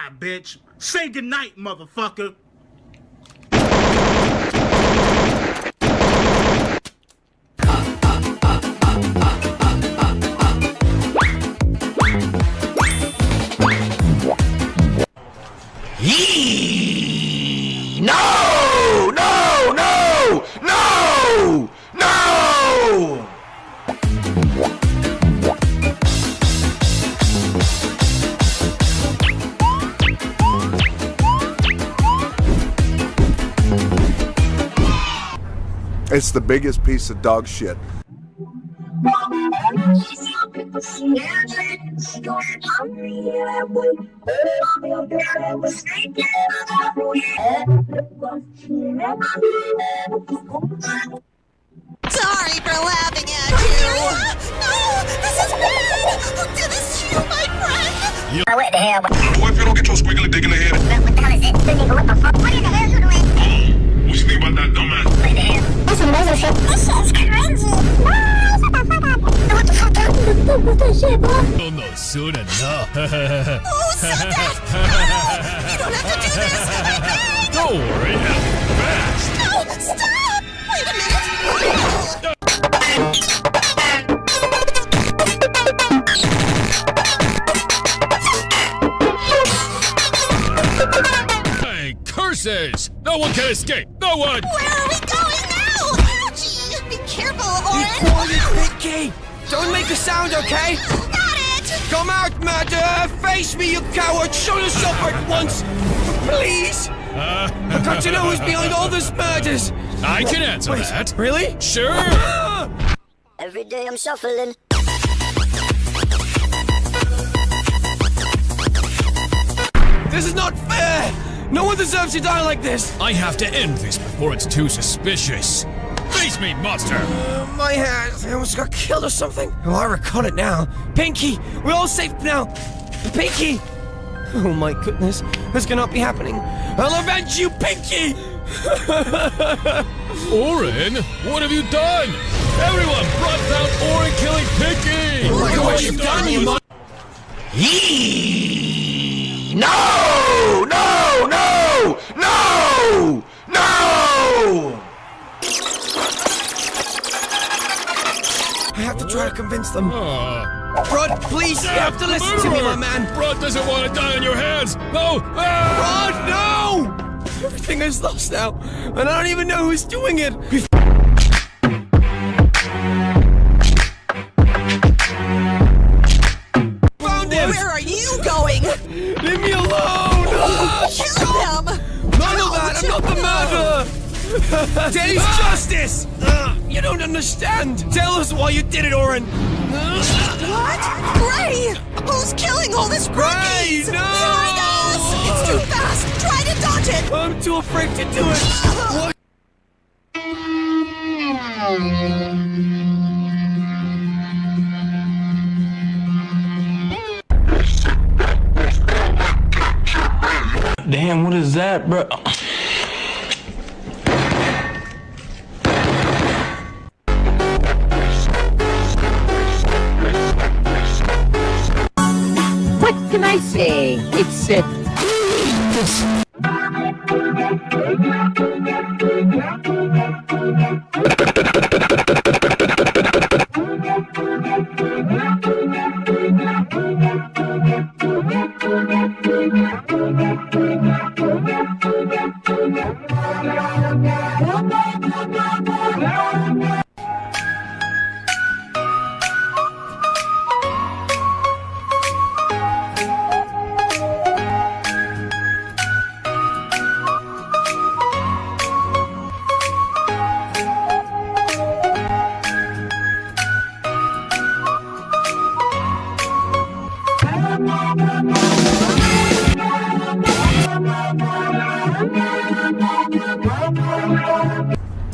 Goodbye, bitch. Say goodnight, motherfucker. Yee! No! No! No! No! No! It's the biggest piece of dog shit. Sorry for laughing at you. No, this is bad. Who did this to you, my friend? What the hell? Boy, if you don't get your squiggly dick in the head. What the hell is it? Nigga, what the fuck? What in the hell are you doing? What you think about that dumbass? What the hell? That's some amazing shit. This shit's crazy. No, shut the fuck up. What the fuck? What the shit, bro? Oh, no, soon enough. Oh, stop that. No, you don't have to do this. I beg. Don't worry, fast. No, stop. Wait a minute. Hey, curses! No one can escape! No one! Where are we going now? Ouchie. Be careful, Oren. Quiet, Pinky! Don't make a sound, okay? Got it. Come out, Matt! Face me, you coward! Show yourself at once! Please! I've got to know who's behind all these murders! I can answer that. Really? Sure! Every day I'm shuffling. This is not fair! No one deserves to die like this! I have to end this before it's too suspicious. Face me, monster! My hands, I almost got killed or something. Oh, I recall it now. Pinky, we're all safe now. Pinky! Oh my goodness, this cannot be happening. I'll avenge you, Pinky! Oren, what have you done? Everyone, brought down Oren killing Pinky! Look at what you've done, you mo- Yee! No! No! No! No! No! I have to try to convince them. Rod, please, you have to listen to me, my man. Rod doesn't want to die on your hands! No! Rod, no! Everything is lost now, and I don't even know who's doing it. Found him! Where are you going? Leave me alone! Kill them. None of that! I'm not the murderer! Daddy's justice! You don't understand! Tell us why you did it, Oren! What? Gray! Who's killing all this rookies? No! Behind us! It's too fast! Try to dodge it! I'm too afraid to do it! What? Damn, what is that, bro? What can I say? It's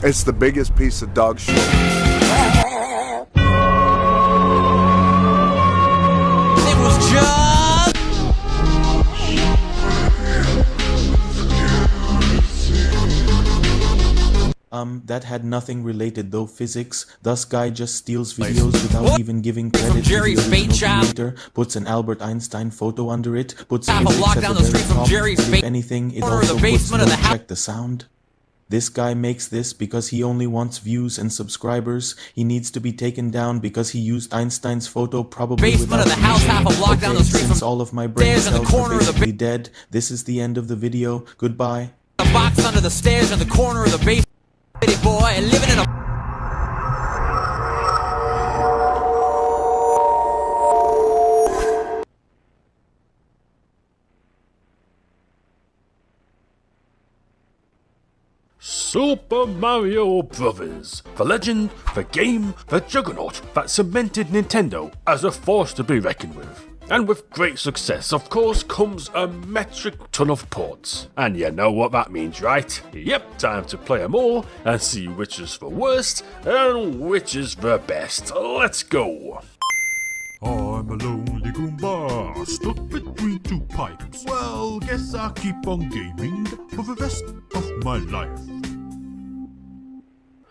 It's the biggest piece of dog shit. It was just... That had nothing related though physics. Thus guy just steals videos without even giving credit to the original creator, puts an Albert Einstein photo under it, puts physics at the very top. If anything, it also puts don't check the sound. This guy makes this because he only wants views and subscribers. He needs to be taken down because he used Einstein's photo probably basement of the house, half a block down the street since from all of my brain stairs in the cells corner are of the basically dead, this is the end of the video. Goodbye. The box under the stairs in the corner of the basement. City boy living in a Super Mario Brothers, the legend, the game, the juggernaut that cemented Nintendo as a force to be reckoned with. And with great success, of course, comes a metric ton of ports. And you know what that means, right? Yep, time to play them all and see which is the worst and which is the best. Let's go! I'm a lonely Goomba, stuck between two pipes. Well, guess I'll keep on gaming for the rest of my life.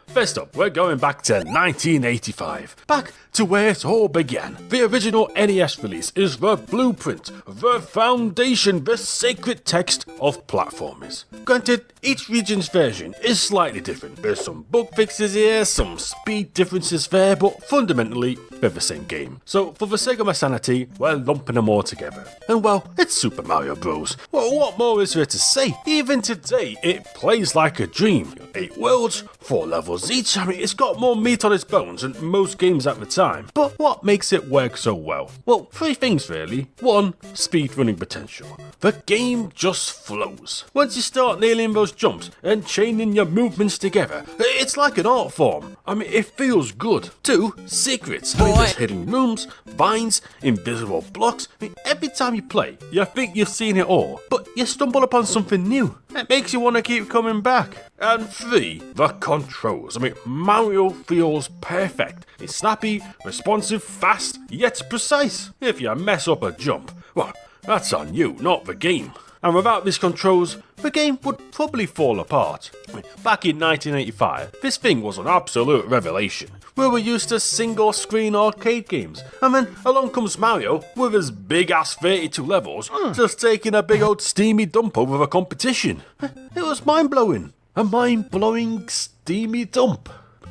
First up, we're going back to 1985, back to where it all began. The original NES release is the blueprint, the foundation, the sacred text of platformers. Granted, each region's version is slightly different. There's some bug fixes here, some speed differences there, but fundamentally, they're the same game. So, for the sake of my sanity, we're lumping them all together. And well, it's Super Mario Bros. Well, what more is there to say? Even today, it plays like a dream. 8 worlds, 4 levels each. I mean, it's got more meat on its bones than most games at the time. But what makes it work so well? Well, 3 things really. 1, speedrunning potential. The game just flows. Once you start nailing those jumps and chaining your movements together, it's like an art form. I mean, it feels good. 2, secrets. I mean, there's hidden rooms, vines, invisible blocks. I mean, every time you play, you think you've seen it all, but you stumble upon something new. It makes you want to keep coming back. And 3, the controls. I mean, Mario feels perfect. It's snappy, responsive, fast, yet precise. If you mess up a jump, well, that's on you, not the game. And without these controls, the game would probably fall apart. I mean, back in 1985, this thing was an absolute revelation. We were used to single-screen arcade games, and then along comes Mario with his big-ass 32 levels, just taking a big old steamy dump over the competition. It was mind-blowing. A mind-blowing steamy dump.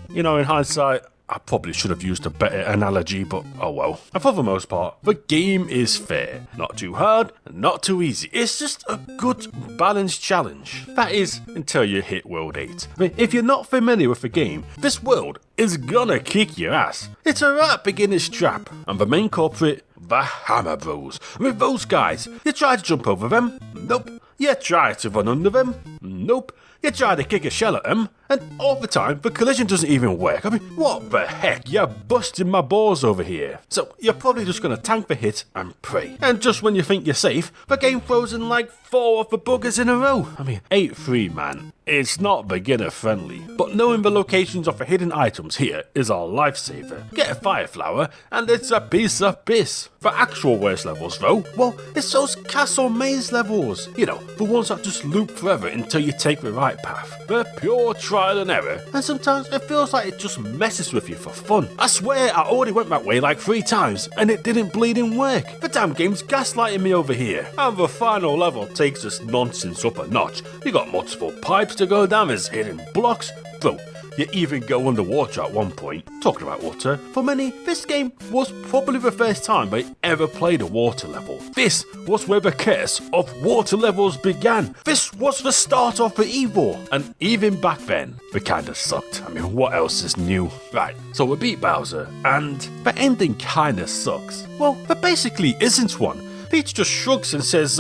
You know, in hindsight, I probably should have used a better analogy, but oh well. And for the most part, the game is fair. Not too hard, not too easy. It's just a good, balanced challenge. That is, until you hit World 8. I mean, if you're not familiar with the game, this world is gonna kick your ass. It's a right beginner's trap. And the main culprit, the Hammer Bros. I mean, those guys, you try to jump over them? Nope. You try to run under them? Nope. You try to kick a shell at them, and all the time, the collision doesn't even work. I mean, what the heck? You're busting my balls over here. So, you're probably just gonna tank the hit and pray. And just when you think you're safe, the game throws in like 4 of the buggers in a row. I mean, 8-3, man. It's not beginner friendly. But knowing the locations of the hidden items here is a lifesaver. Get a fire flower, and it's a piece of piss. For actual worst levels, though, well, it's those castle maze levels. You know, the ones that just loop forever until you take the right path. They're pure trial and error, and sometimes it feels like it just messes with you for fun. I swear I already went that way like 3 times, and it didn't bleeding work. The damn game's gaslighting me over here. And the final level takes this nonsense up a notch. You got multiple pipes to go down, there's hidden blocks. Bro, you even go underwater at one point. Talking about water, for many, this game was probably the first time they ever played a water level. This was where the curse of water levels began. This was the start of the evil. And even back then, they kinda sucked. I mean, what else is new? Right, so we beat Bowser, and the ending kinda sucks. Well, there basically isn't one. Peach just shrugs and says,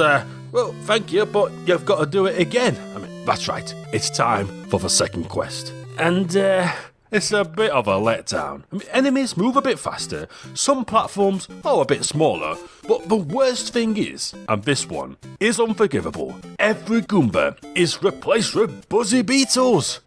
well, thank you, but you've got to do it again. I mean, that's right, it's time for the second quest. And, it's a bit of a letdown. I mean, enemies move a bit faster, some platforms are a bit smaller, but the worst thing is, and this one is unforgivable, every Goomba is replaced with Buzzy Beetles.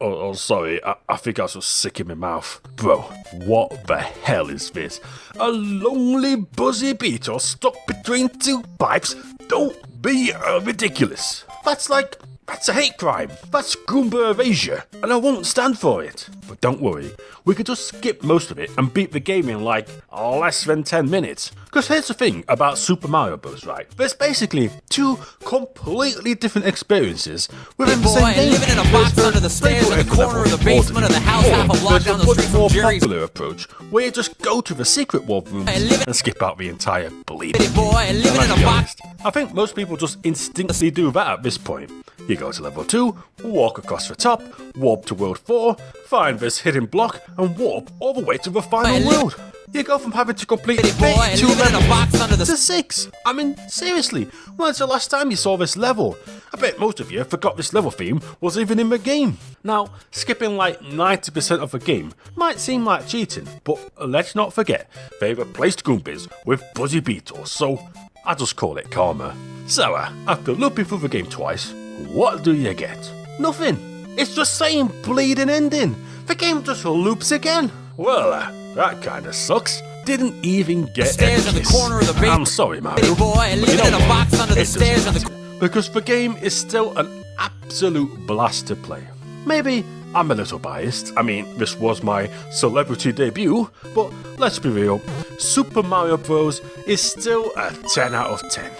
Oh, sorry, I think I was just sick in my mouth. Bro, what the hell is this? A lonely Buzzy Beetle stuck between 2 pipes? Don't be ridiculous. That's like That's a hate crime. That's Goomba erasure, and I won't stand for it. But don't worry, we could just skip most of it and beat the game in like less than 10 minutes. Because here's the thing about Super Mario Bros, right? There's basically two completely different experiences within the same game. Living in a box under the stairs in the corner of the basement of the house half a block down the street from Jerry's. Popular approach where you just go to the secret warp rooms and skip out the entire bleeding. Boy, living in a box. I think most people just instinctively do that at this point. You go to level 2, walk across the top, warp to world 4, find this hidden block, and warp all the way to the final world. You go from having to complete 32 levels to 6. I mean, seriously, when's the last time you saw this level? I bet most of you forgot this level theme was even in the game. Now, skipping like 90% of the game might seem like cheating, but let's not forget, they replaced Goombas with Buzzy Beetles, so I just call it karma. So, after looping through the game twice, what do you get? Nothing. It's the same bleeding ending. The game just loops again. Well, that kinda sucks. Didn't even get stairs in the corner of the basement. I'm sorry, Mario. Boy, living in a box under the stairs in the because the game is still an absolute blast to play. Maybe I'm a little biased. I mean, this was my celebrity debut, but let's be real. Super Mario Bros. Is still a 10 out of 10.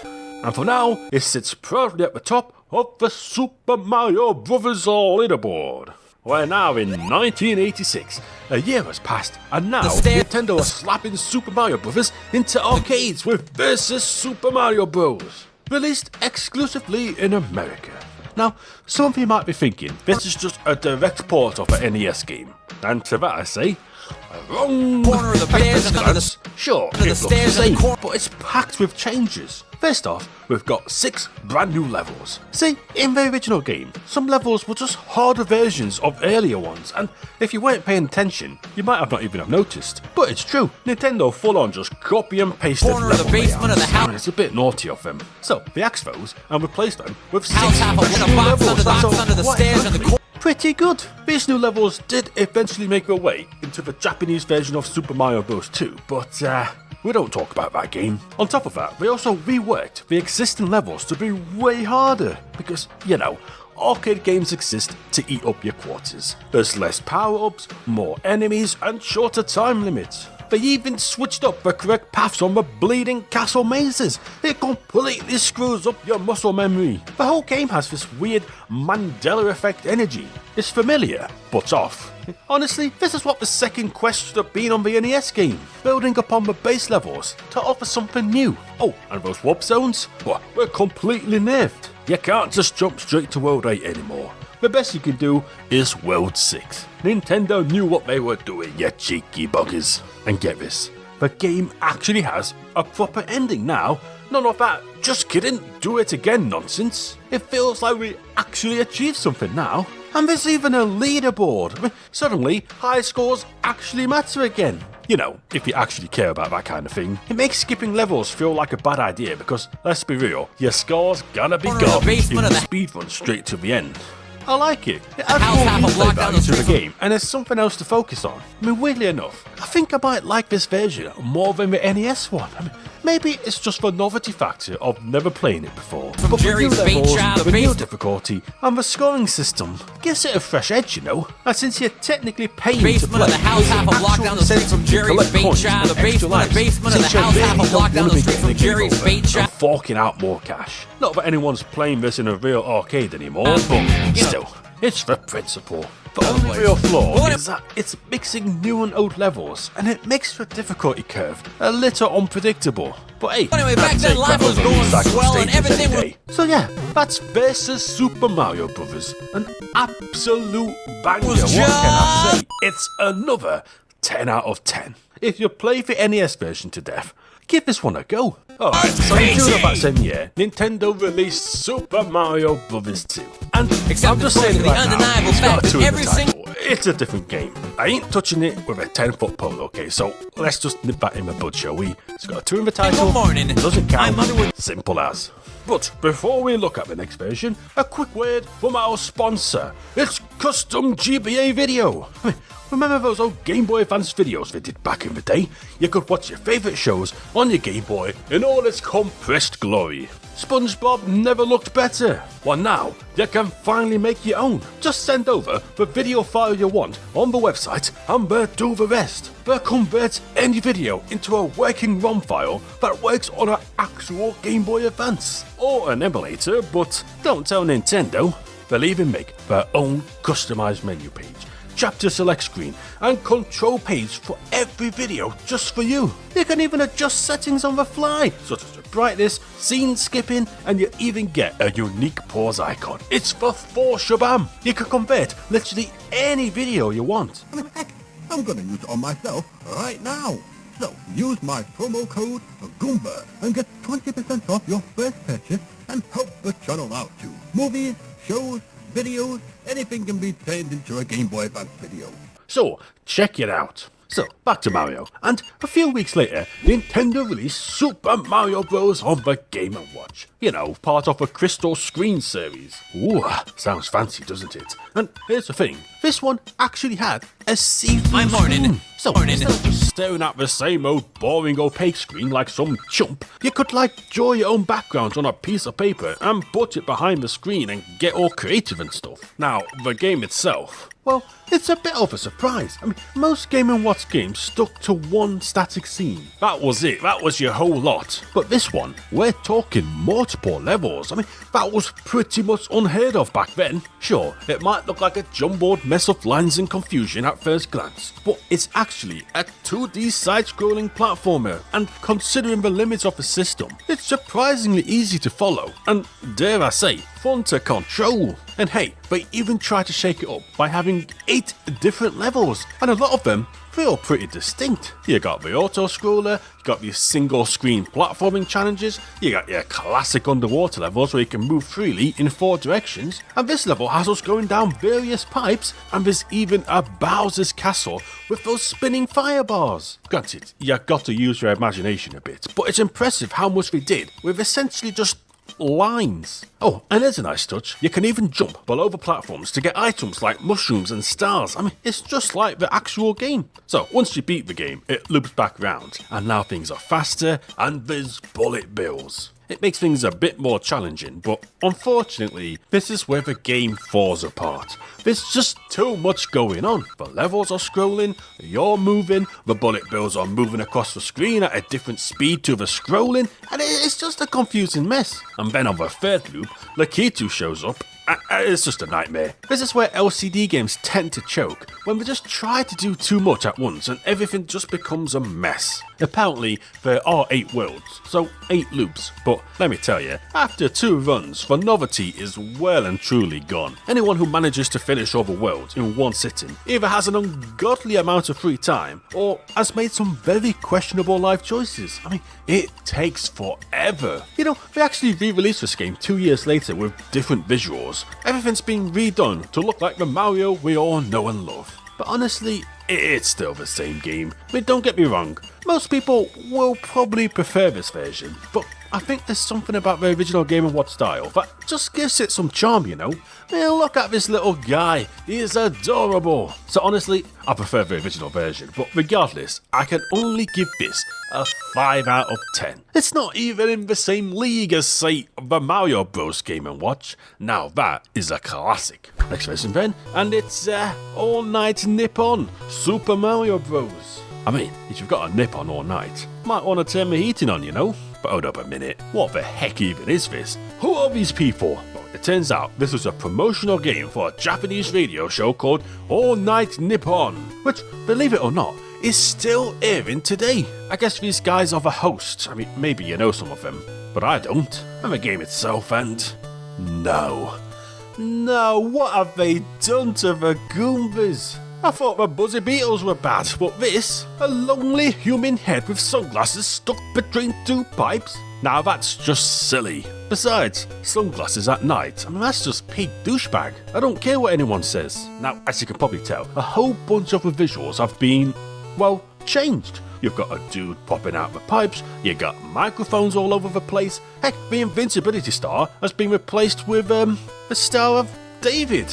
And for now, it sits proudly at the top of the Super Mario Bros. Leaderboard. We're now in 1986. A year has passed, and now Nintendo are slapping Super Mario Bros. Into arcades with Versus Super Mario Bros. Released exclusively in America. Now, some of you might be thinking, this is just a direct port of an NES game. And to that I say, wrong. Corner of the stairs under the sure, it looks the same, but it's packed with changes. First off, we've got 6 brand new levels. See, in the original game, some levels were just harder versions of earlier ones, and if you weren't paying attention, you might have not even have noticed. But it's true, Nintendo full on just copy and pasted corner of the basement of the house. And it's a bit naughty of them. So, they axed those and replaced them with 6 half a new box levels. under the stairs in the corner. Pretty good. These new levels did eventually make their way into the Japanese version of Super Mario Bros. 2, but we don't talk about that game. On top of that, they also reworked the existing levels to be way harder because, you know, arcade games exist to eat up your quarters. There's less power-ups, more enemies, and shorter time limits. They even switched up the correct paths on the bleeding castle mazes. It completely screws up your muscle memory. The whole game has this weird Mandela effect energy. It's familiar, but off. Honestly, this is what the second quest should have been on the NES game, building upon the base levels to offer something new. Oh, and those warp zones? Well, we're completely nerfed. You can't just jump straight to World 8 anymore. The best you can do is World 6. Nintendo knew what they were doing, you cheeky buggers. And get this, the game actually has a proper ending now. None of that, just kidding, do it again nonsense. It feels like we actually achieved something now. And there's even a leaderboard. Suddenly, high scores actually matter again. You know, if you actually care about that kind of thing. It makes skipping levels feel like a bad idea because, let's be real, your score's gonna be garbage if you speedrun straight to the end. I like it. It adds more replay value to the game, and there's something else to focus on. I mean, weirdly enough, I think I might like this version more than the NES one. I mean, maybe it's just the novelty factor of never playing it before. But the new levels, the new difficulty, and the scoring system gives it a fresh edge, you know. And since you're technically paying to play, the house half a block down the street from Jerry's bait shop. The basement of the house half a block down the street from Jerry's bait shop. Forking out more cash. Not that anyone's playing this in a real arcade anymore, but still, it's the principle. The only real flaw is that it's mixing new and old levels, and it makes the difficulty curve a little unpredictable. But hey, anyway, back then life was going swell and everything was... So yeah, that's Versus Super Mario Bros. An absolute banger, what can I say? It's another 10 out of 10. If you play the NES version to death, give this one a go. Alright, so in June of that same year, Nintendo released Super Mario Bros. 2. And I'm just saying it right now, it's got a 2 in the title. It's a different game. I ain't touching it with a 10-foot pole, okay? So let's just nip that in the bud, shall we? It's got a 2 in the title. Good morning. Doesn't count. Simple as. But before we look at the next version, a quick word from our sponsor. It's Custom GBA Video. Remember those old Game Boy Advance videos they did back in the day? You could watch your favourite shows on your Game Boy in all its compressed glory. SpongeBob never looked better. Well, now you can finally make your own. Just send over the video file you want on the website and we'll do the rest. We'll convert any video into a working ROM file that works on an actual Game Boy Advance or an emulator, but don't tell Nintendo. They'll even make their own customized menu page, chapter select screen, and control page for every video just for you. You can even adjust settings on the fly, such as the brightness, scene skipping, and you even get a unique pause icon. It's the full shabam. You can convert literally any video you want. I mean, heck, I'm gonna use it on myself right now. So use my promo code Goomba and get 20% off your first purchase and help the channel out too. Movies, shows, videos, anything can be turned into a Game Boy Advance video. So, check it out. So, back to Mario, and a few weeks later, Nintendo released Super Mario Bros. On the Game & Watch. You know, part of a Crystal Screen series. Ooh, sounds fancy, doesn't it? And here's the thing, this one actually had a see-through screen. So, instead of just staring at the same old boring opaque screen like some chump, you could draw your own backgrounds on a piece of paper and put it behind the screen and get all creative and stuff. Now, the game itself, well, it's a bit of a surprise. I mean, most Game & Watch games stuck to one static scene. That was it, that was your whole lot. But this one, we're talking multiple levels. I mean, that was pretty much unheard of back then. Sure, it might look like a jumbled mess of lines and confusion at first glance, but it's actually a 2D side-scrolling platformer, and considering the limits of the system, it's surprisingly easy to follow, and dare I say, fun to control. And hey, they even try to shake it up by having 8 different levels, and a lot of them feel pretty distinct. You got the auto-scroller, you got your single-screen platforming challenges, you got your classic underwater levels where you can move freely in 4 directions, and this level has us going down various pipes, and there's even a Bowser's Castle with those spinning fire bars. Granted, you got to use your imagination a bit, but it's impressive how much they did with essentially just lines. Oh, and there's a nice touch. You can even jump below the platforms to get items like mushrooms and stars. I mean, it's just like the actual game. So, once you beat the game, it loops back round, and now things are faster, and there's bullet bills. It makes things a bit more challenging, but unfortunately, this is where the game falls apart. There's just too much going on. The levels are scrolling, you're moving, the bullet bills are moving across the screen at a different speed to the scrolling, and it's just a confusing mess. And then on the third loop, Lakitu shows up. It's just a nightmare. This is where LCD games tend to choke, when they just try to do too much at once and everything just becomes a mess. Apparently, there are 8 worlds, so 8 loops, but let me tell you, after 2 runs, the novelty is well and truly gone. Anyone who manages to finish all the worlds in one sitting either has an ungodly amount of free time, or has made some very questionable life choices. I mean, it takes forever. You know, they actually re-released this game 2 years later with different visuals. Everything's been redone to look like the Mario we all know and love. But honestly, it's still the same game. I mean, don't get me wrong, most people will probably prefer this version, but I think there's something about the original Game & Watch style that just gives it some charm, you know? I mean, look at this little guy, he is adorable. So honestly, I prefer the original version, but regardless, I can only give this a 5 out of 10. It's not even in the same league as, say, the Mario Bros. Game & Watch. Now that is a classic. Next version then, and it's All Night Nippon Super Mario Bros. I mean, if you've got a nip on all night, might want to turn the heating on, you know? But hold up a minute, what the heck even is this? Who are these people? Well, it turns out this was a promotional game for a Japanese radio show called All Night Nippon, which, believe it or not, is still airing today. I guess these guys are the hosts. I mean, maybe you know some of them, but I don't. And the game itself, and no, what have they done to the Goombas? I thought the Buzzy Beetles were bad, but this? A lonely human head with sunglasses stuck between 2 pipes? Now that's just silly. Besides, sunglasses at night, I mean, that's just peak douchebag. I don't care what anyone says. Now, as you can probably tell, a whole bunch of the visuals have been, well, changed. You've got a dude popping out the pipes, you got microphones all over the place. Heck, the Invincibility star has been replaced with, the Star of David.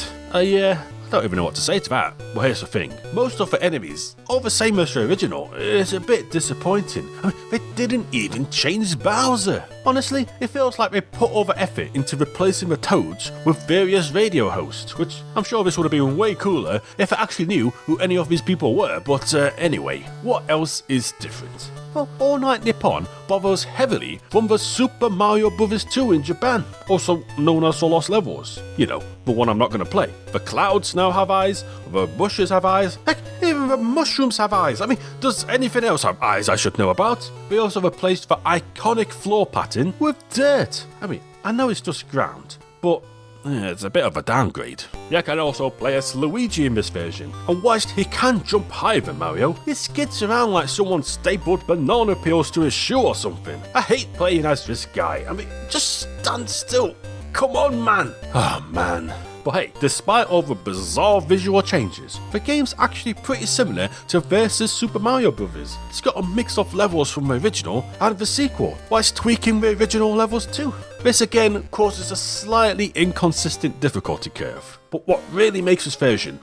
I don't even know what to say to that. Well, here's the thing. Most of the enemies are the same as the original. It's a bit disappointing. I mean, they didn't even change Bowser. Honestly, it feels like they put all the effort into replacing the Toads with various radio hosts, which I'm sure this would have been way cooler if I actually knew who any of these people were. But anyway, what else is different? Well, All Night Nippon borrows heavily from the Super Mario Bros. 2 in Japan, also known as the Lost Levels. You know, the one I'm not going to play. The clouds now have eyes, the bushes have eyes, heck, even the mushrooms have eyes. I mean, does anything else have eyes I should know about? They also replaced the iconic floor pattern with dirt. I mean, I know it's just ground, but it's a bit of a downgrade. You can also play as Luigi in this version, and whilst he can jump higher than Mario, he skids around like someone stapled banana peels to his shoe or something. I hate playing as this guy. I mean, just stand still. Come on, man. Oh, man. But hey, despite all the bizarre visual changes, the game's actually pretty similar to Versus Super Mario Bros. It's got a mix of levels from the original and the sequel, whilst tweaking the original levels too. This again causes a slightly inconsistent difficulty curve, but what really makes this version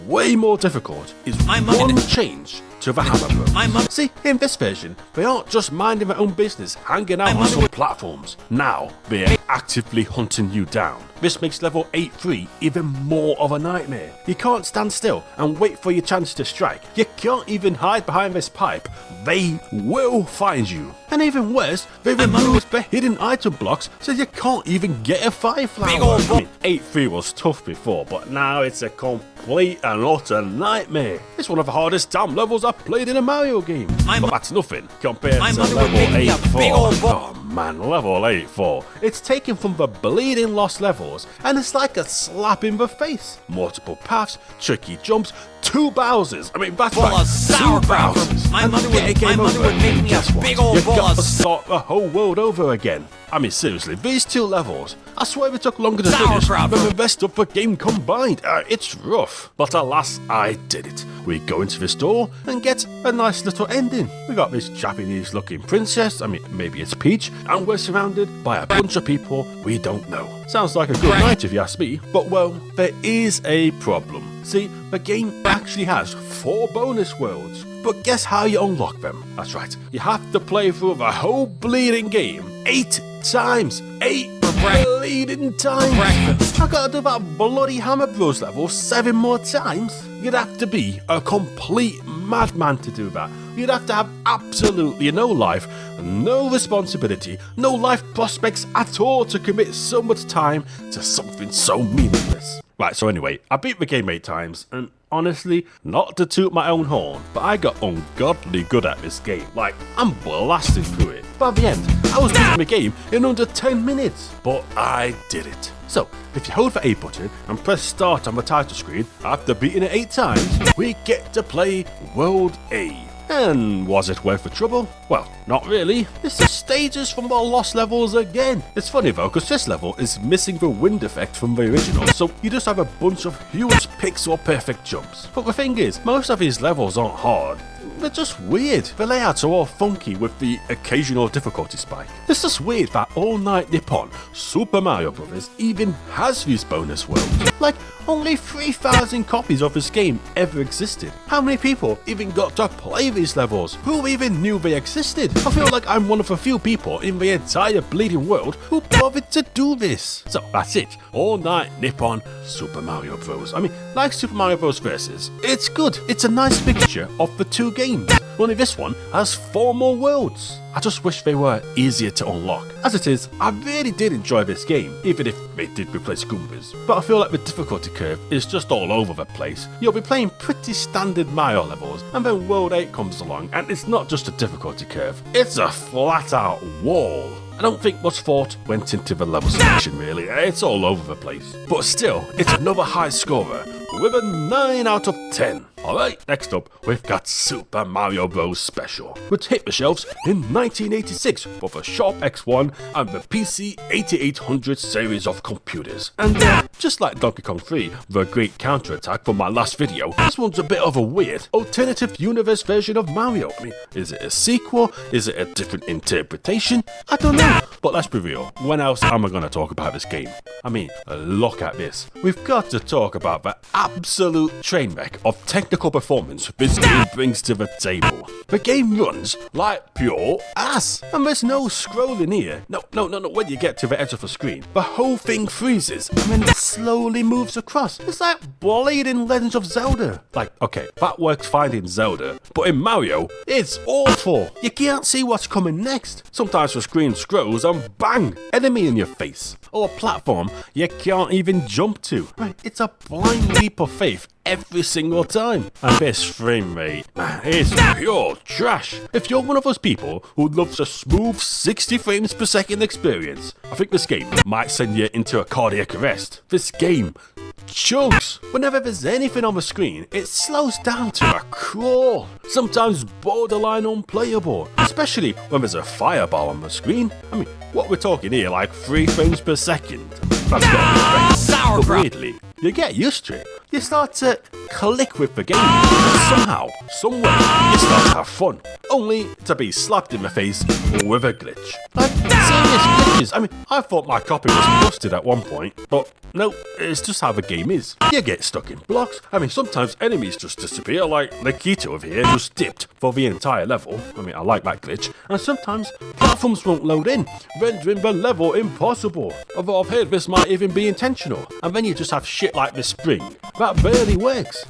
way more difficult is one change to the hammer throw. See, in this version, they aren't just minding their own business, hanging out on some platforms. Now, they're actively hunting you down. This makes level 8-3 even more of a nightmare. You can't stand still and wait for your chance to strike. You can't even hide behind this pipe. They will find you. And even worse, they removed the hidden item blocks so you can't even get a fire flower. I mean, 8-3 was tough before, but now it's a complete and utter nightmare. It's one of the hardest damn levels I've played in a Mario game. But that's nothing compared to level 8-4. Oh man, level 8-4. It's taken from the bleeding Lost Levels, and it's like a slap in the face. Multiple paths, tricky jumps, 2 Bowsers. I mean, that's right, 2 Bowsers. And to get a game over, guess what? You got to start the whole world over again. I mean, seriously, these 2 levels, I swear it took longer to finish than the rest of the game combined. It's rough, but alas, I did it. We go into the store and get a nice little ending. We got this Japanese-looking princess, I mean, maybe it's Peach, and we're surrounded by a bunch of people we don't know. Sounds like a good night if you ask me, but well, there is a problem. See, the game actually has 4 bonus worlds, but guess how you unlock them? That's right, you have to play through the whole bleeding game 8 times. 8 bleeding times. I gotta do that bloody Hammer Bros level 7 more times. You'd have to be a complete madman to do that. You'd have to have absolutely no life, no responsibility, no life prospects at all to commit so much time to something so meaningless. Right, so anyway, I beat the game 8 times, and honestly, not to toot my own horn, but I got ungodly good at this game. Like, I'm blasting through it. By the end, I was beating the game in under 10 minutes, but I did it. So, if you hold the A button and press start on the title screen after beating it 8 times, we get to play World A. And was it worth the trouble? Well, not really. It's the stages from the Lost Levels again. It's funny though, because this level is missing the wind effect from the original, so you just have a bunch of huge pixel perfect jumps. But the thing is, most of these levels aren't hard. They're just weird. The layouts are all funky with the occasional difficulty spike. It's just weird that All Night Nippon Super Mario Bros. Even has these bonus worlds. Like, only 3,000 copies of this game ever existed. How many people even got to play these levels? Who even knew they existed? I feel like I'm one of the few people in the entire bleeding world who bothered to do this. So that's it. All Night Nippon Super Mario Bros. I mean, like Super Mario Bros. Versus, it's good. It's a nice mixture of the 2 games. Only this one has 4 more worlds. I just wish they were easier to unlock. As it is, I really did enjoy this game, even if they did replace Goombas. But I feel like the difficulty curve is just all over the place. You'll be playing pretty standard Mario levels, and then World 8 comes along, and it's not just a difficulty curve, it's a flat out wall. I don't think much thought went into the level selection really, it's all over the place. But still, it's another high scorer with a 9 out of 10. Alright, next up, we've got Super Mario Bros. Special, which hit the shelves in 1986 for the Sharp X1 and the PC 8800 series of computers. And just like Donkey Kong 3, the great counterattack from my last video, this one's a bit of a weird, alternative universe version of Mario. I mean, is it a sequel? Is it a different interpretation? I don't know. But let's be real, when else am I going to talk about this game? I mean, look at this. We've got to talk about the absolute train wreck of technical performance this game brings to the table. The game runs like pure ass, and there's no scrolling here. No, when you get to the edge of the screen, the whole thing freezes, and then it slowly moves across. It's like bleeding Legends of Zelda. Like, okay, that works fine in Zelda, but in Mario, it's awful. You can't see what's coming next. Sometimes the screen scrolls and bang, enemy in your face. Or a platform you can't even jump to. Right, it's a blind leap of faith every single time. And this frame rate, man, it's pure trash. If you're one of those people who loves a smooth 60 frames per second experience, I think this game might send you into a cardiac arrest. This game chugs. Whenever there's anything on the screen, it slows down to a crawl. Sometimes borderline unplayable, especially when there's a fireball on the screen. I mean, what we're talking here, like 3 frames per second. That's got to be but weirdly, you get used to it. You start to click with the game, and somehow, someway, you start to have fun, only to be slapped in the face with a glitch. Like, serious glitches. I mean, I thought my copy was busted at one point, but no, it's just how the game is. You get stuck in blocks. I mean, sometimes enemies just disappear, like Nikito over here just dipped for the entire level. I mean, I like that glitch. And sometimes platforms won't load in, rendering the level impossible. Although I've heard this might even be intentional. And then you just have shit like this spring that barely works.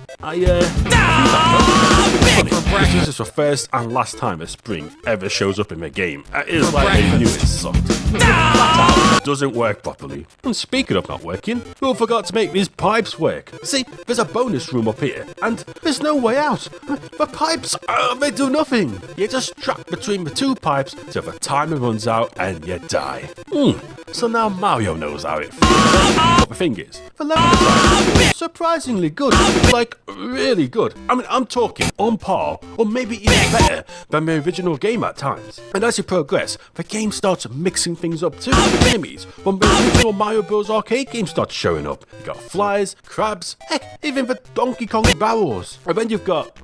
This is the first and last time a spring ever shows up in the game. It is like they knew it sucked. It doesn't work properly. And speaking of not working, we forgot to make these pipes work. See, there's a bonus room up here, and there's no way out. The pipes, they do nothing. You're just trapped between the 2 pipes till the timer runs out and you die. So now Mario knows how it feels. But the thing is, the level design is surprisingly good. Like, really good. I mean, I'm talking on par, or maybe even better than the original game at times. And as you progress, the game starts mixing things up too. Enemies from the original Mario Bros. Arcade game start showing up. You got flies, crabs, heck, even the Donkey Kong barrels. And then you've got...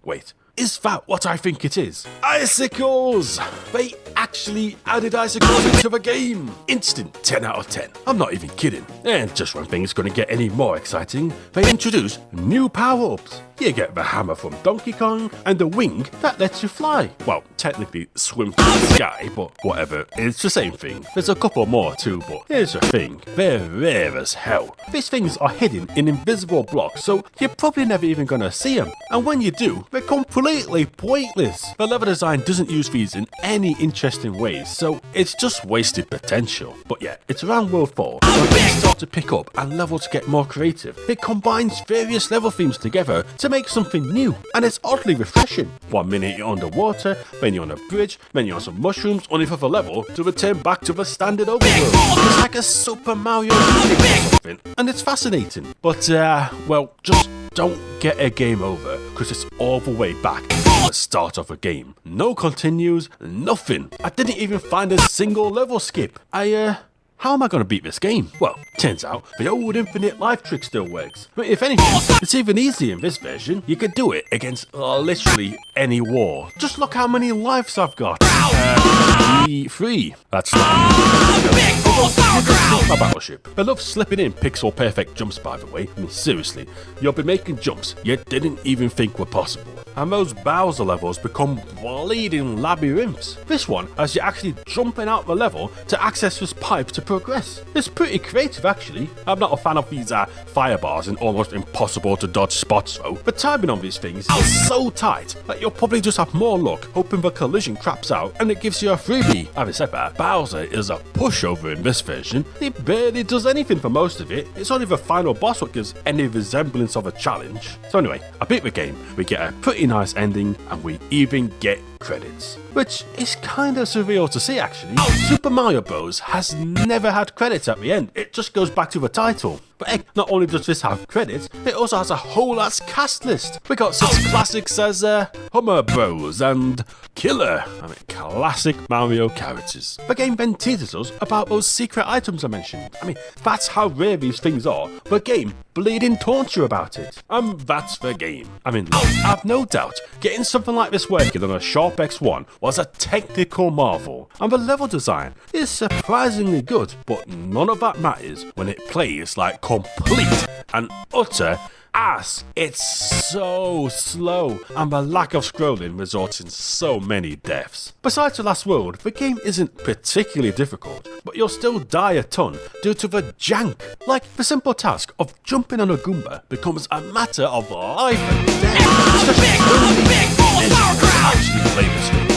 Wait. Is that what I think it is? Icicles! They actually added icicles into the game! Instant 10 out of 10. I'm not even kidding. And just when things gonna get any more exciting, they introduce new power-ups. You get the hammer from Donkey Kong and the wing that lets you fly. Well, technically swim through the sky, but whatever, it's the same thing. There's a couple more too, but here's the thing, they're rare as hell. These things are hidden in invisible blocks, so you're probably never even gonna see them. And when you do, they're completely pointless. The level design doesn't use these in any interesting ways, so it's just wasted potential. But yeah, it's around World 4 when things start to pick up and levels get more creative. It combines various level themes together to make something new, and it's oddly refreshing. 1 minute you're underwater, then you're on a bridge, then you're on some mushrooms, only for the level to return back to the standard overworld. It's like a Super Mario remix or something, and it's fascinating. But, well, just don't get a game over, because it's all the way back at the start of a game. No continues, nothing. I didn't even find a single level skip. How am I going to beat this game? Well, turns out the old infinite life trick still works. But if anything, it's even easier in this version. You could do it against literally any war. Just look how many lives I've got. 3. That's not my battleship. I love slipping in pixel perfect jumps, by the way. I mean, seriously, you'll be making jumps you didn't even think were possible. And those Bowser levels become bleeding labyrinths. This one has you actually jumping out the level to access this pipe to progress. It's pretty creative, actually. I'm not a fan of these firebars and almost impossible to dodge spots though. The timing on these things is so tight that you'll probably just have more luck hoping the collision craps out and it gives you a freebie. Having said that, Bowser is a pushover in this version. He barely does anything for most of it. It's only the final boss that gives any resemblance of a challenge. So anyway, I beat the game, we get a pretty nice ending, and we even get credits, which is kind of surreal to see actually. Super Mario Bros. Has never had credits at the end, it just goes back to the title. But heck, not only does this have credits, it also has a whole ass cast list. We got such classics as Hummer Bros and Killer, classic Mario characters. The game then teases us about those secret items I mentioned. That's how rare these things are. The game bleeding taunts you about it. And that's the game. Look, I've no doubt getting something like this working on a Sharp X1 was a technical marvel. And the level design is surprisingly good, but none of that matters when it plays like complete and utter ass. It's so slow, and the lack of scrolling results in so many deaths. Besides the last world, the game isn't particularly difficult, but you'll still die a ton due to the jank. Like, the simple task of jumping on a Goomba becomes a matter of life and death. Actually play this game.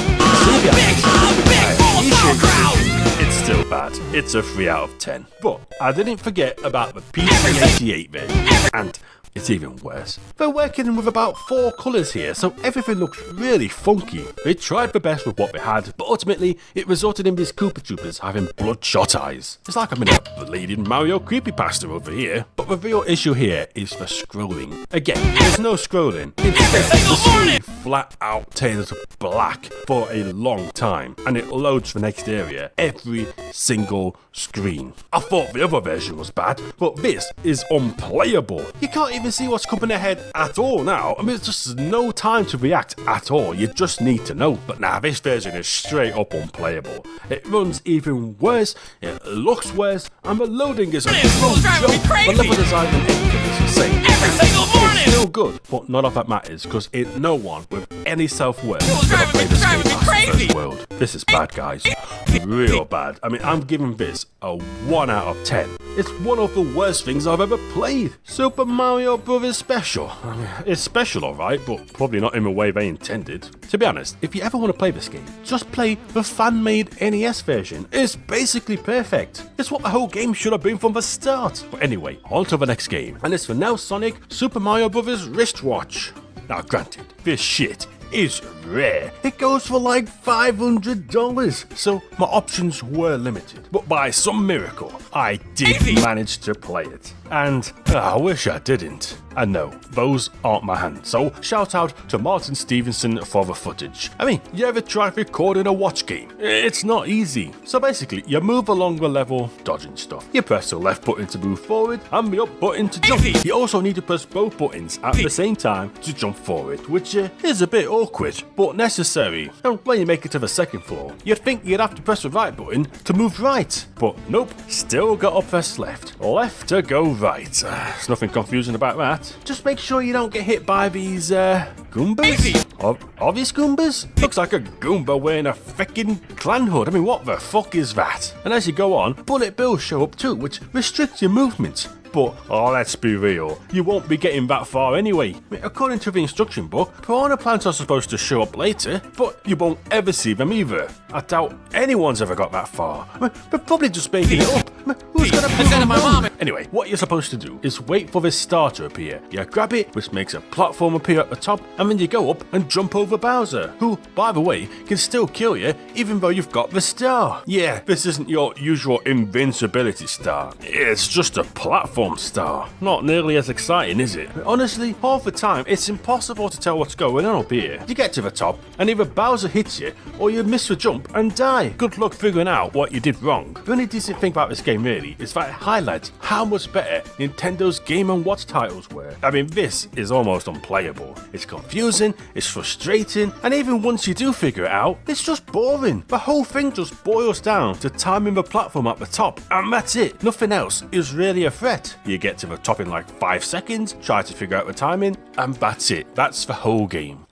It's still bad. It's a 3 out of 10. But I didn't forget about the PC88 version, and it's even worse. They're working with about 4 colours here, so everything looks really funky. They tried their best with what they had, but ultimately it resulted in these Koopa Troopers having bloodshot eyes. It's like I'm in a bleeding Mario creepypasta over here. But the real issue here is the scrolling. Again, there's no scrolling. Instead, the screen flat out turns black for a long time, and it loads the next area every single screen. I thought the other version was bad, but this is unplayable. You can't even see what's coming ahead at all now. There's just no time to react at all. You just need to know. But now this version is straight up unplayable. It runs even worse, it looks worse, and the loading is a joke. The level design and everything is insane. It's still good, but none of that matters because no one with any self-worth ever played this game past the first world. This is bad, guys. Real bad. I'm giving this a 1 out of 10. It's one of the worst things I've ever played. Super Mario Bros. Special. It's special, alright, but probably not in the way they intended. To be honest, if you ever want to play this game, just play the fan-made NES version. It's basically perfect. It's what the whole game should have been from the start. But anyway, on to the next game, and it's the Now Sonic Super Mario Bros. Wristwatch. Now granted, this shit is rare. It goes for like $500, so my options were limited. But by some miracle, I did manage to play it. And I wish I didn't. And no, those aren't my hands. So shout out to Martin Stevenson for the footage. You ever tried recording a watch game? It's not easy. So basically, you move along the level, dodging stuff. You press the left button to move forward and the up button to jump. You also need to press both buttons at the same time to jump forward, which is a bit awkward, but necessary. And when you make it to the second floor, you'd think you'd have to press the right button to move right. But nope, still got to press left. Left to go right. There's nothing confusing about that. Just make sure you don't get hit by these Goombas. Are these Goombas? Looks like a Goomba wearing a frickin' clan hood. What the fuck is that? And as you go on, bullet bills show up too, which restricts your movement. But let's be real, you won't be getting that far anyway. According to the instruction book, piranha plants are supposed to show up later, but you won't ever see them either. I doubt anyone's ever got that far. They're probably just making it up. Who's gonna prove them wrong? Anyway, what you're supposed to do is wait for this star to appear. You grab it, which makes a platform appear at the top, and then you go up and jump over Bowser, who, by the way, can still kill you even though you've got the star. Yeah, this isn't your usual invincibility star. It's just a platform star. Not nearly as exciting, is it? Honestly, half the time, it's impossible to tell what's going on up here. You get to the top, and either Bowser hits you, or you miss the jump and die. Good luck figuring out what you did wrong. The only decent thing about this game really is that it highlights how much better Nintendo's Game & Watch titles were. This is almost unplayable. It's confusing, it's frustrating, and even once you do figure it out, it's just boring. The whole thing just boils down to timing the platform at the top, and that's it. Nothing else is really a threat. You get to the top in like 5 seconds, try to figure out the timing, and that's it. That's the whole game.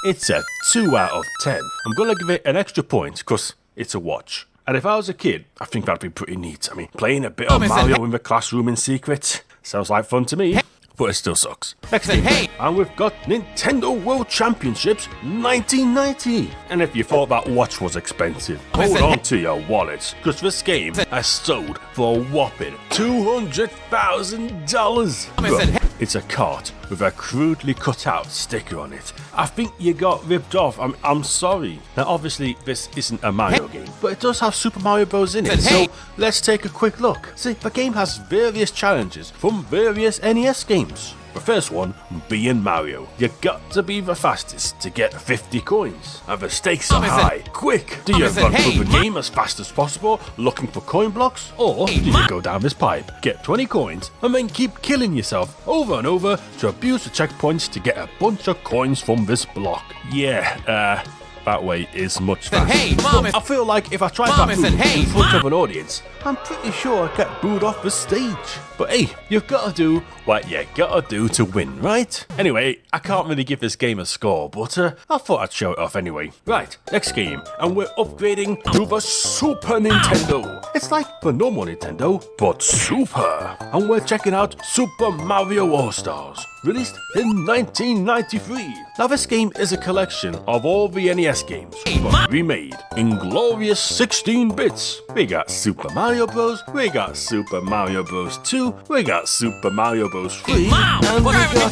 It's a 2 out of 10. I'm gonna give it an extra point because it's a watch. And if I was a kid, I think that'd be pretty neat. Playing a bit of Mario in the classroom in secret sounds like fun to me. But it still sucks. Next thing, and we've got Nintendo World Championships 1990. And if you thought that watch was expensive, hold on to your wallets, because this game has sold for a whopping $200,000. it's a cart with a crudely cut out sticker on it. I think you got ripped off. I'm sorry. Now obviously this isn't a Mario game, but it does have Super Mario Bros in it, so let's take a quick look. See, the game has various challenges from various NES games. The first one being Mario. You got to be the fastest to get 50 coins. And the stakes are high. Quick! Do you run through the game as fast as possible, looking for coin blocks? Or do you go down this pipe, get 20 coins, and then keep killing yourself over and over to abuse the checkpoints to get a bunch of coins from this block? Yeah, that way is much faster. But I feel like if I tried that move in front of an audience, I'm pretty sure I'd get booed off the stage. But hey, you've got to do what you gotta do to win, right? Anyway, I can't really give this game a score, but I thought I'd show it off anyway. Right, next game, and we're upgrading to the Super Nintendo. It's like the normal Nintendo, but super. And we're checking out Super Mario All-Stars, released in 1993. Now this game is a collection of all the NES games, but remade in glorious 16 bits. We got Super Mario Bros, we got Super Mario Bros 2, we got Super Mario Bros 3, and we got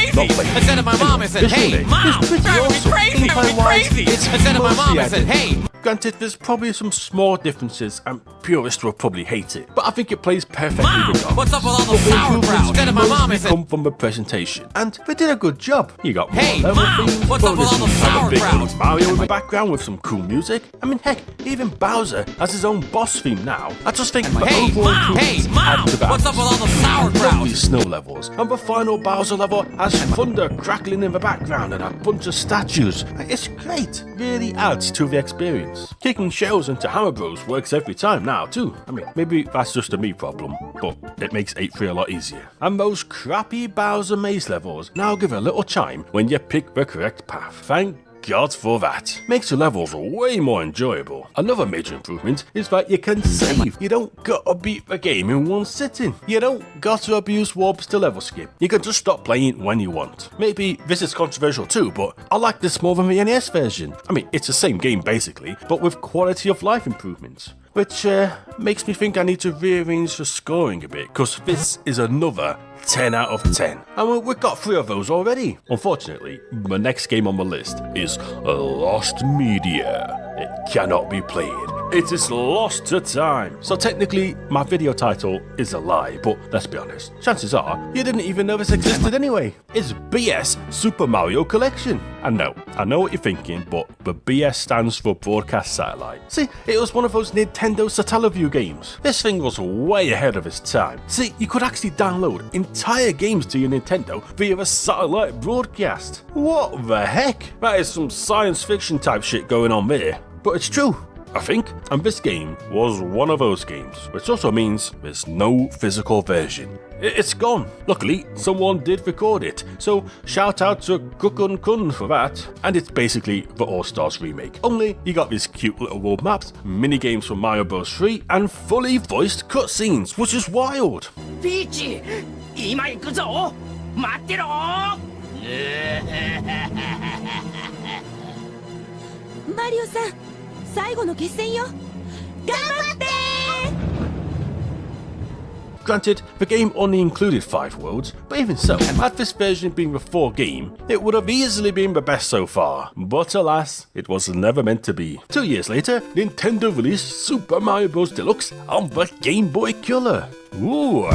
Instead of my mom, I said, hey, Mom, driving me crazy. Instead of my mom, I said, hey. Granted, there's probably some small differences, and purists will probably hate it, but I think it plays perfectly regardless. What's up with all those sauerkraut? Instead of my mom, I said, come from the presentation, and they did a good job. You got more level Mom, themes, what's up with all those sauerkraut? Mario in the background with some cool music. I mean, heck, even Bowser has his own boss theme now. I just think the overall improvements add to that. What's up with all those sauerkraut? Lovely snow levels, and the final Bowser level has thunder crackling in the background and a bunch of statues. It's great, really adds to the experience. Kicking shells into Hammer Bros works every time now too. I mean, maybe that's just a me problem, but it makes 8-3 a lot easier. And those crappy Bowser maze levels now give a little chime when you pick the correct path. Thank God for that. Makes the levels way more enjoyable. Another major improvement is that you can save. You don't gotta beat the game in one sitting. You don't gotta abuse warps to level skip. You can just stop playing when you want. Maybe this is controversial too, but I like this more than the NES version. I mean, it's the same game basically, but with quality of life improvements. Which makes me think I need to rearrange the scoring a bit, because this is another 10 out of 10. And we've got 3 of those already. Unfortunately, the next game on the list is Lost Media. It cannot be played. It is lost to time. So technically, my video title is a lie, but let's be honest, chances are you didn't even know this existed anyway. It's BS Super Mario Collection. And no, I know what you're thinking, but the BS stands for Broadcast Satellite. See, it was one of those Nintendo Satellaview games. This thing was way ahead of its time. See, you could actually download entire games to your Nintendo via a satellite broadcast. What the heck? That is some science fiction type shit going on there. But it's true, I think, and this game was one of those games, which also means there's no physical version. It's gone. Luckily, someone did record it, so shout out to Kukun Kun for that. And it's basically the All-Stars remake. Only you got these cute little world maps, mini games from Mario Bros 3, and fully voiced cutscenes, which is wild. Peach, 今行くぞ。待ってろ。マリオさん、最後の決戦よ。頑張って。 Granted, the game only included 5 worlds, but even so, had this version been the 4th game, it would have easily been the best so far. But alas, it was never meant to be. 2 years later, Nintendo released Super Mario Bros. Deluxe on the Game Boy Color. Ooh,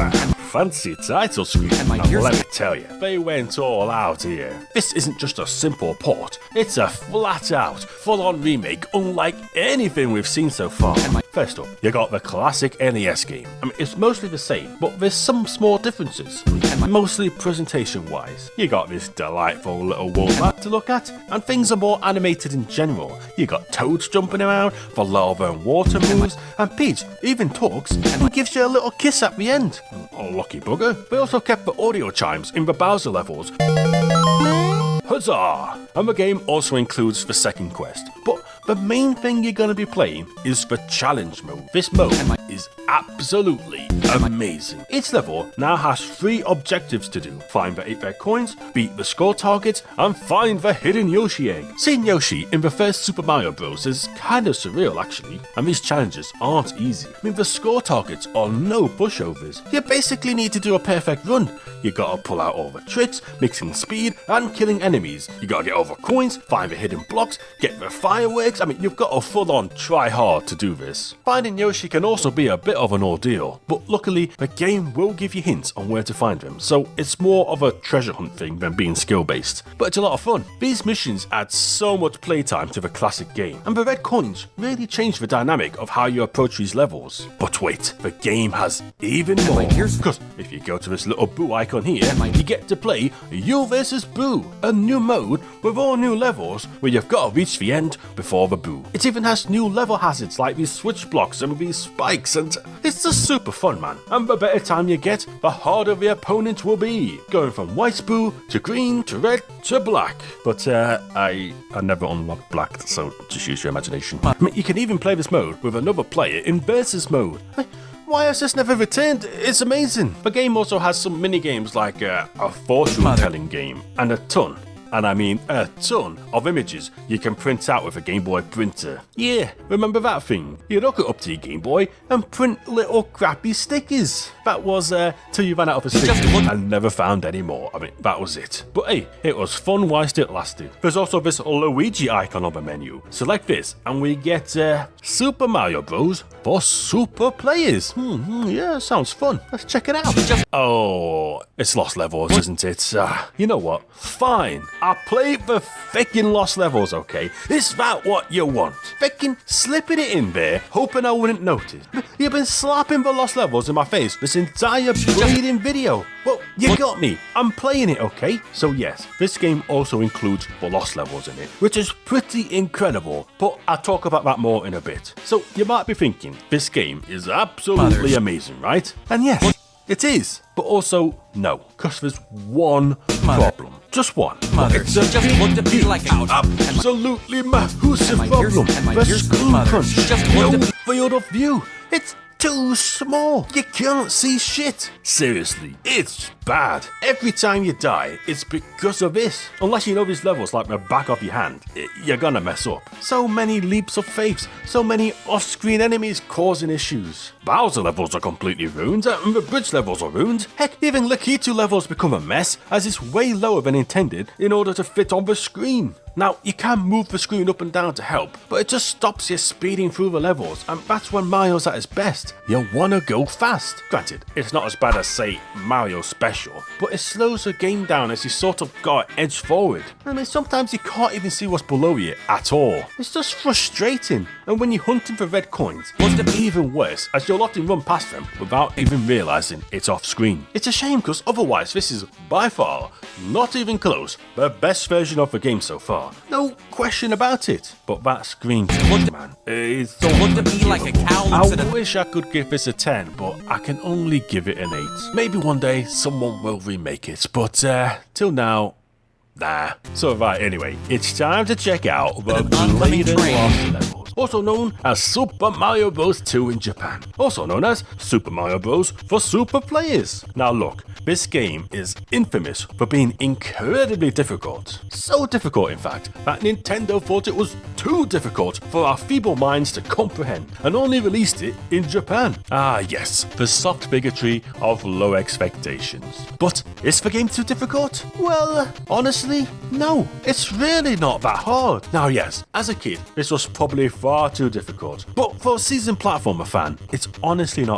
fancy title screen. And let me tell you, they went all out here. This isn't just a simple port, it's a flat-out, full-on remake unlike anything we've seen so far. First up, you got the classic NES game. I mean, it's mostly the same, but there's some small differences. Mostly presentation-wise. You got this delightful little world map to look at, and things are more animated in general. You got Toads jumping around, the lava and water moves, and Peach even talks and gives you a little kiss at the end. Oh, lucky bugger. They also kept the audio chimes in the Bowser levels. Huzzah! And the game also includes the second quest. But the main thing you're going to be playing is the challenge mode. This mode is absolutely amazing. Each level now has 3 objectives to do: find the 8 red coins, beat the score target, and find the hidden Yoshi egg. Seeing Yoshi in the first Super Mario Bros. Is kinda surreal actually, and these challenges aren't easy. I mean, the score targets are no pushovers. You basically need to do a perfect run. You gotta pull out all the tricks, mixing speed and killing enemies. You gotta get over coins, find the hidden blocks, get the fireworks. I mean, you've got to full on try hard to do this. Finding Yoshi can also be a bit of an ordeal, but luckily the game will give you hints on where to find them, so it's more of a treasure hunt thing than being skill based. But it's a lot of fun. These missions add so much playtime to the classic game, and the red coins really change the dynamic of how you approach these levels. But wait, the game has even more, because if you go to this little Boo icon here, you get to play You vs Boo, a new mode with all new levels where you've got to reach the end before the Boo. It even has new level hazards like these switch blocks and these spikes, and it's just super fun, man. And the better time you get, the harder the opponent will be, going from white Boo to green to red to black. But I never unlocked black, so just use your imagination. I mean, you can even play this mode with another player in versus mode. Why has this never returned? It's amazing. The game also has some mini games like a fortune telling game and a ton, and I mean a ton, of images you can print out with a Game Boy printer. Yeah, remember that thing? You hook it up to your Game Boy and print little crappy stickers. That was till you ran out of a sticker and never found any more. I mean, that was it. But hey, it was fun whilst it lasted. There's also this Luigi icon on the menu. Select this and we get Super Mario Bros. For super players. Yeah, sounds fun. Let's check it out. Oh, it's Lost Levels, isn't it? You know what? Fine. I played the feckin' Lost Levels, okay? Is that what you want? Feckin' slipping it in there, hoping I wouldn't notice. You've been slapping the Lost Levels in my face this entire bleeding video. Well, you got me. I'm playing it, okay? So yes, this game also includes the Lost Levels in it, which is pretty incredible, but I'll talk about that more in a bit. So you might be thinking, this game is absolutely amazing, right? And yes, it is. But also, no, because there's one problem. Just one. It's a just looked at me like a absolutely massive problem. The screen crunch. No field of view. It's too small. You can't see shit. Seriously, it's bad. Every time you die, it's because of this. Unless you know these levels like the back of your hand, you're gonna mess up. So many leaps of faith, so many off-screen enemies causing issues. Bowser levels are completely ruined, and the bridge levels are ruined. Heck, even Lakitu levels become a mess, as it's way lower than intended in order to fit on the screen. Now, you can move the screen up and down to help, but it just stops you speeding through the levels, and that's when Mario's at his best. You wanna go fast. Granted, it's not as bad as, say, Mario Special, but it slows the game down as you sort of got to edge forward. I mean, sometimes you can't even see what's below you at all. It's just frustrating, and when you're hunting for red coins, it's even worse, as you'll often run past them without even realising it's off screen. It's a shame, because otherwise this is, by far, not even close, the best version of the game so far. No question about it. But that screen, man, is so looked at me like a cow. I wish I could give this a 10, but I can only give it an 8. Maybe one day someone will remake it, but till now, nah. So right, anyway, it's time to check out the Bladed Lost Levels, also known as Super Mario Bros. 2 in Japan, also known as Super Mario Bros. For super players. Now look, this game is infamous for being incredibly difficult. So difficult, in fact, that Nintendo thought it was too difficult for our feeble minds to comprehend and only released it in Japan. Ah yes, the soft bigotry of low expectations. But is the game too difficult? Well, honestly, no. It's really not that hard. Now yes, as a kid, this was probably far too difficult. But for a seasoned platformer fan, it's honestly not